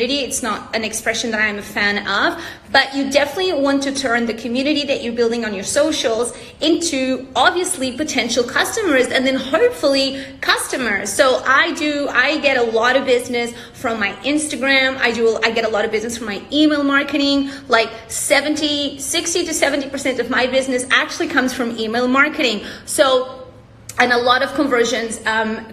It's not an expression that I'm a fan of, but you definitely want to turn the community that you're building on your socials into obviously potential customers and then hopefully customers. So I get a lot of business from my Instagram. I get a lot of business from my email marketing. Like 60 to 70% of my business actually comes from email marketing. And a lot of conversions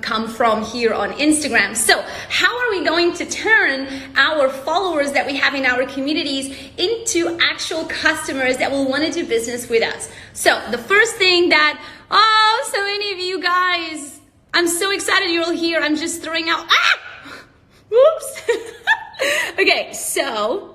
come from here on Instagram. So how are we going to turn our followers that we have in our communities into actual customers that will want to do business with us? So the first thing that, so many of you guys, I'm so excited you're all here. I'm just throwing out, whoops. Okay, so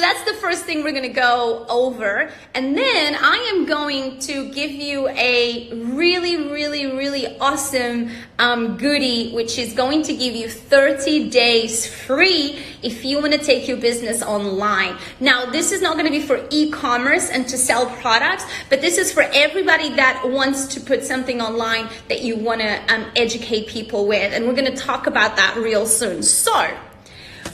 that's the first thing we're gonna go over. And then I am going to give you a really awesome goodie, which is going to give you 30 days free if you wanna take your business online. Now, this is not gonna be for e-commerce and to sell products, but this is for everybody that wants to put something online that you wanna educate people with. And we're gonna talk about that real soon. So,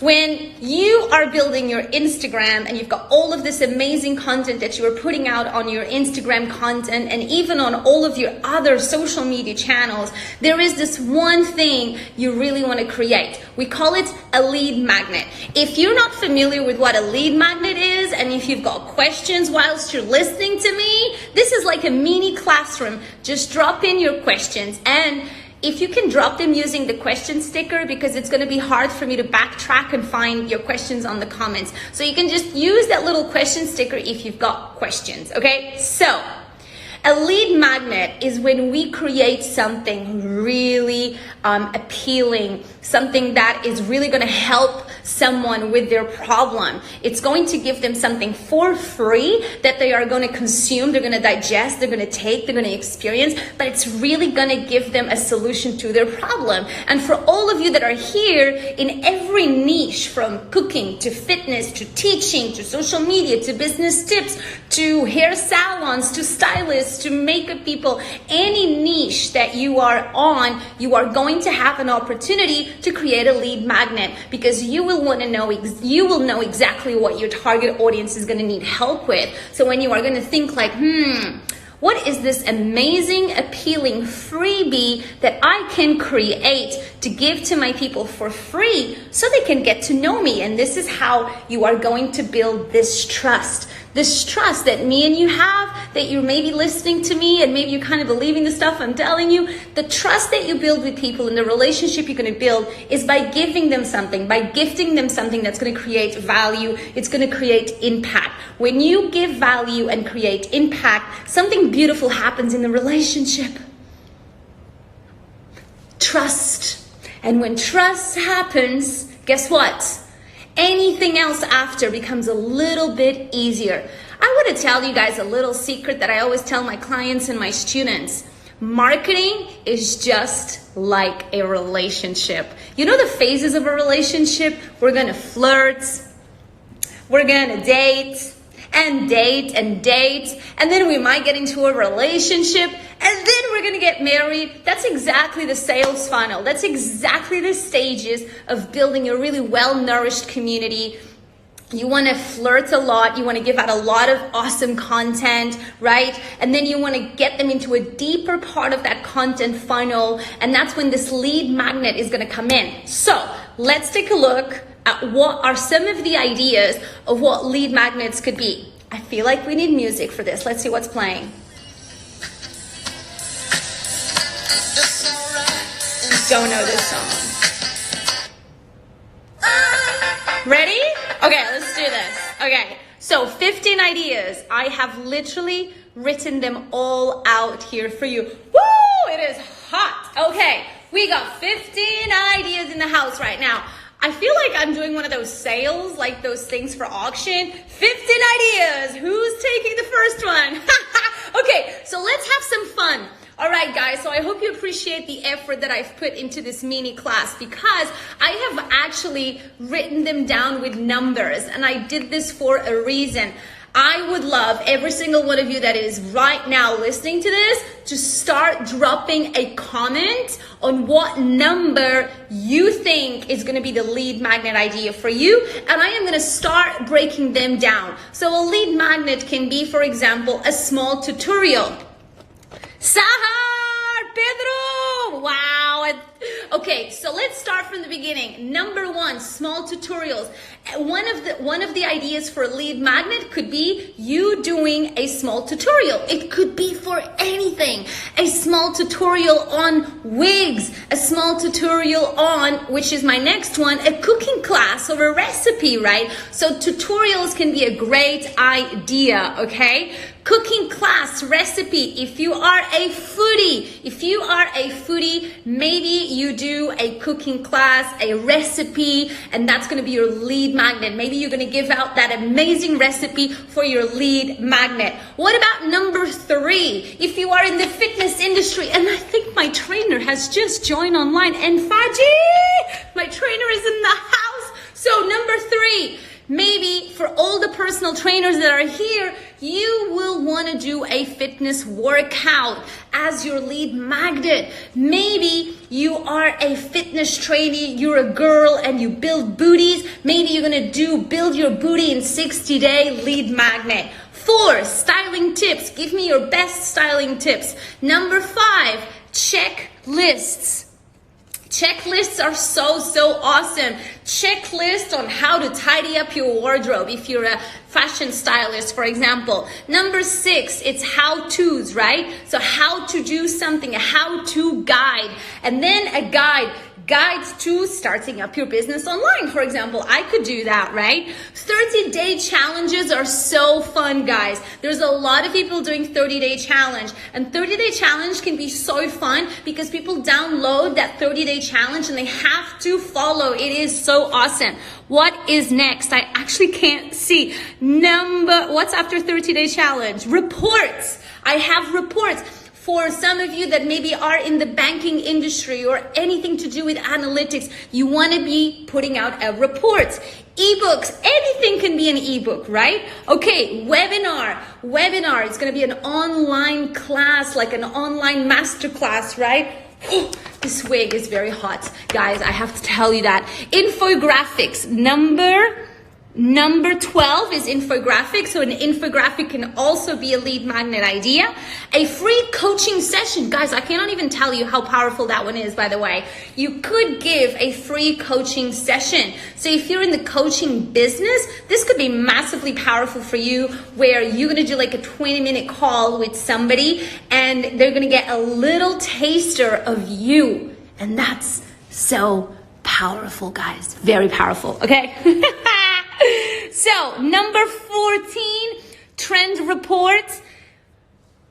when you are building your Instagram and you've got all of this amazing content that you are putting out on your Instagram content and even on all of your other social media channels, there is this one thing you really want to create. We call it a lead magnet. If you're not familiar with what a lead magnet is, and if you've got questions whilst you're listening to me, this is like a mini classroom. Just drop in your questions, and if you can drop them using the question sticker, because it's going to be hard for me to backtrack and find your questions on the comments. So you can just use that little question sticker if you've got questions, okay? So a lead magnet is when we create something really appealing, something that is really going to help someone with their problem. It's going to give them something for free that they are going to consume, they're going to digest, they're going to take, they're going to experience, but it's really going to give them a solution to their problem. And for all of you that are here in every niche, from cooking to fitness to teaching to social media to business tips to hair salons to stylists to makeup people, any niche that you are on, you are going to have an opportunity to create a lead magnet, because you will know exactly what your target audience is going to need help with. So when you are going to think like, what is this amazing, appealing freebie that I can create to give to my people for free so they can get to know me? And this is how you are going to build this trust that me and you have, that you're maybe listening to me and maybe you're kind of believing the stuff I'm telling you. The trust that you build with people and the relationship you're going to build is by giving them something, by gifting them something that's going to create value. It's going to create impact. When you give value and create impact, something beautiful happens in the relationship. Trust. And when trust happens, guess what? Anything else after becomes a little bit easier. I want to tell you guys a little secret that I always tell my clients and my students. Marketing is just like a relationship. You know the phases of a relationship? We're going to flirt, we're going to date, and then we might get into a relationship, and then we're gonna get married. That's exactly the sales funnel. That's exactly the stages of building a really well-nourished community. You want to flirt a lot. You want to give out a lot of awesome content, right? And then you want to get them into a deeper part of that content funnel, and that's when this lead magnet is going to come in. So let's take a look at what are some of the ideas of what lead magnets could be. I feel like we need music for this. Let's see what's playing. Don't know this song. Ready? Okay, let's do this. Okay, so 15 ideas. I have literally written them all out here for you. Woo! It is hot. Okay, we got 15 ideas in the house right now. I feel like I'm doing one of those sales, like those things for auction. 15 ideas. Who's taking the first one? Okay, so let's have some fun. All right, guys, so I hope you appreciate the effort that I've put into this mini class, because I have actually written them down with numbers, and I did this for a reason. I would love every single one of you that is right now listening to this to start dropping a comment on what number you think is going to be the lead magnet idea for you. And I am going to start breaking them down. So a lead magnet can be, for example, a small tutorial. Sahar, Pedro, wow. Okay, so let's start from the beginning. Number one, small tutorials. One of the ideas for a lead magnet could be you doing a small tutorial. It could be for anything. A small tutorial on wigs, a small tutorial on, which is my next one, a cooking class or a recipe, right? So tutorials can be a great idea, okay? Cooking class, recipe. If you are a foodie, maybe you do a cooking class, a recipe, and that's going to be your lead magnet. Maybe you're going to give out that amazing recipe for your lead magnet. What about number three? If you are in the fitness industry, and I think my trainer has just joined online, and Faji, my trainer is in the house. So number three, maybe for all the personal trainers that are here, you will want to do a fitness workout as your lead magnet. Maybe you are a fitness trainee, you're a girl and you build booties. Maybe you're going to build your booty in 60-day lead magnet. 4, styling tips. Give me your best styling tips. Number 5, checklists. Checklists are so awesome. Checklist on how to tidy up your wardrobe if you're a fashion stylist, for example. Number 6, it's how-tos, right? So how to do something, a how-to guide. And then a guides to starting up your business online, for example. I could do that, right? 30-day challenges are so fun, guys. There's a lot of people doing 30-day challenge, and 30-day challenge can be so fun because people download that 30-day challenge and they have to follow. It is so awesome. What is next? I actually can't see. What's after 30-day challenge? Reports. I have reports. For some of you that maybe are in the banking industry or anything to do with analytics, you want to be putting out a report. Ebooks, anything can be an ebook, right? Okay, webinar. It's going to be an online class, like an online master class, right? This wig is very hot, guys. I have to tell you that. Infographics. Number 12 is infographics. So an infographic can also be a lead magnet idea. A free coaching session. Guys, I cannot even tell you how powerful that one is, by the way. You could give a free coaching session. So if you're in the coaching business, this could be massively powerful for you, where you're going to do like a 20-minute call with somebody and they're going to get a little taster of you. And that's so powerful, guys. Very powerful, okay? So, number 14, trend reports.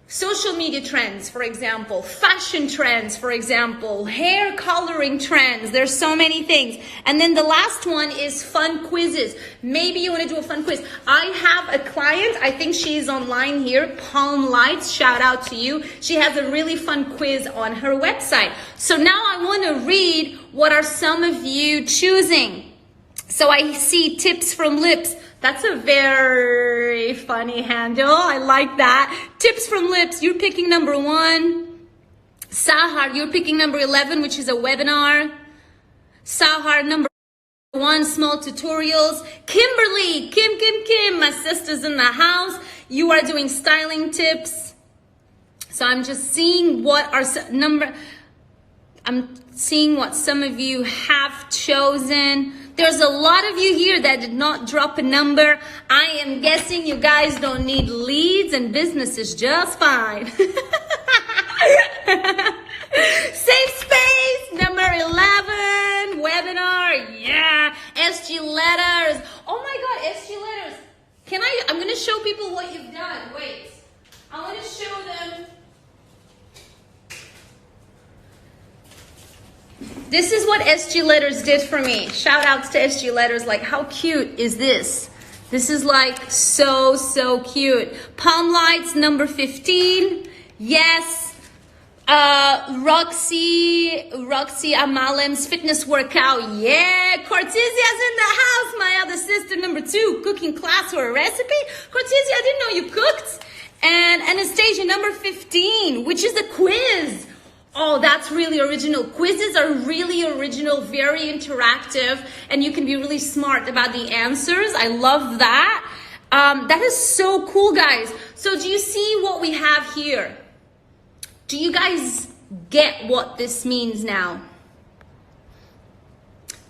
Social media trends, for example, fashion trends, for example, hair coloring trends. There's so many things. And then the last one is fun quizzes. Maybe you want to do a fun quiz. I have a client, I think she's online here, Palm Lights, shout out to you. She has a really fun quiz on her website. So now I want to read what are some of you choosing. So I see tips from lips. That's a very funny handle. I like that. Tips from lips. You're picking number 1. Sahar, you're picking number 11, which is a webinar. Sahar, number 1, small tutorials. Kimberly, Kim, my sister's in the house. You are doing styling tips. So I'm just seeing what are I'm seeing what some of you have chosen. There's a lot of you here that did not drop a number. I am guessing you guys don't need leads and business is just fine. Safe space, number 11, webinar, yeah. SG letters. Oh my God, SG letters. I'm going to show people what you've done. Wait, I want to show them. This is what SG Letters did for me. Shout outs to SG Letters. Like, how cute is this? This is like so cute. Palm Lights, number 15. Yes. Roxy Amalem's fitness workout. Yeah. Cortesia's in the house. My other sister sister number 2, cooking class or a recipe. Cortezia, I didn't know you cooked. And Anastasia, number 15, which is a quiz. Oh, that's really original. Quizzes are really original, very interactive, and you can be really smart about the answers. I love that. That is so cool, guys. So do you see what we have here? Do you guys get what this means now?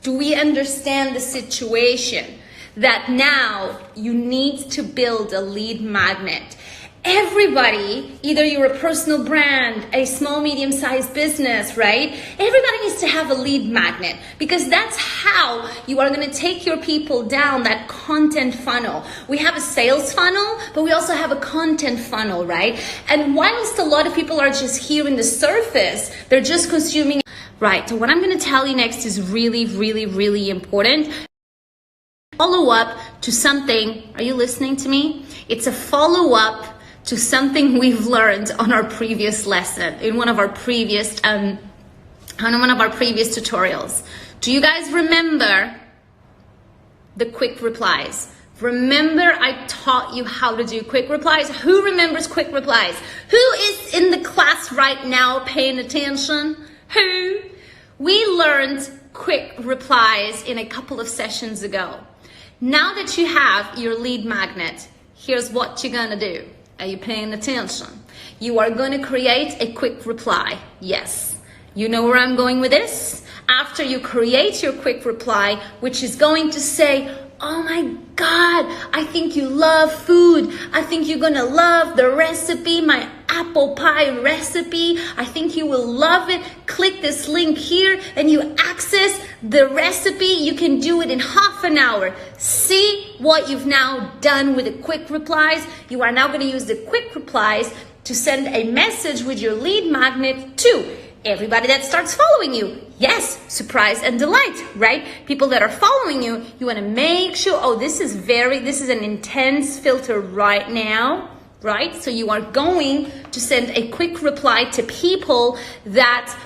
Do we understand the situation that now you need to build a lead magnet? Everybody, either you're a personal brand, a small, medium-sized business, right? Everybody needs to have a lead magnet because that's how you are going to take your people down that content funnel. We have a sales funnel, but we also have a content funnel, right? And whilst a lot of people are just here in the surface, they're just consuming. Right, so what I'm going to tell you next is really, really, really important. Follow up to something. Are you listening to me? It's a follow up to something we've learned on our previous lesson, in one of our previous tutorials. Do you guys remember the quick replies? Remember I taught you how to do quick replies? Who remembers quick replies? Who is in the class right now paying attention? Who? We learned quick replies in a couple of sessions ago. Now that you have your lead magnet, here's what you're gonna do. Are you paying attention? You are going to create a quick reply. Yes. You know where I'm going with this? After you create your quick reply, which is going to say, oh my God, I think you love food. I think you're going to love the recipe, my apple pie recipe. I think you will love it. Click this link here and you access the recipe. You can do it in half an hour. See what you've now done with the quick replies. You are now going to use the quick replies to send a message with your lead magnet to everybody that starts following you. Yes, surprise and delight, right? People that are following you, you want to make sure, oh, this is an intense filter right now, right? So you are going to send a quick reply to people that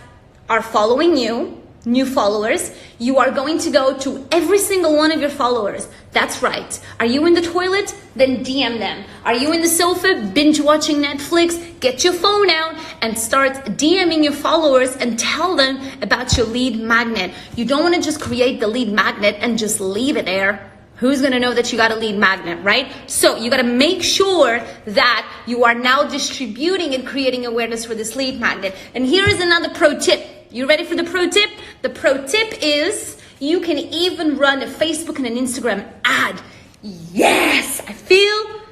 are following you, new followers. You are going to go to every single one of your followers. That's right. Are you in the toilet? Then DM them. Are you in the sofa binge watching Netflix? Get your phone out and start DMing your followers and tell them about your lead magnet. You don't want to just create the lead magnet and just leave it there. Who's going to know that you got a lead magnet, right? So you got to make sure that you are now distributing and creating awareness for this lead magnet. And here is another pro tip. You ready for the pro tip? The pro tip is you can even run a Facebook and an Instagram ad. Yes, I feel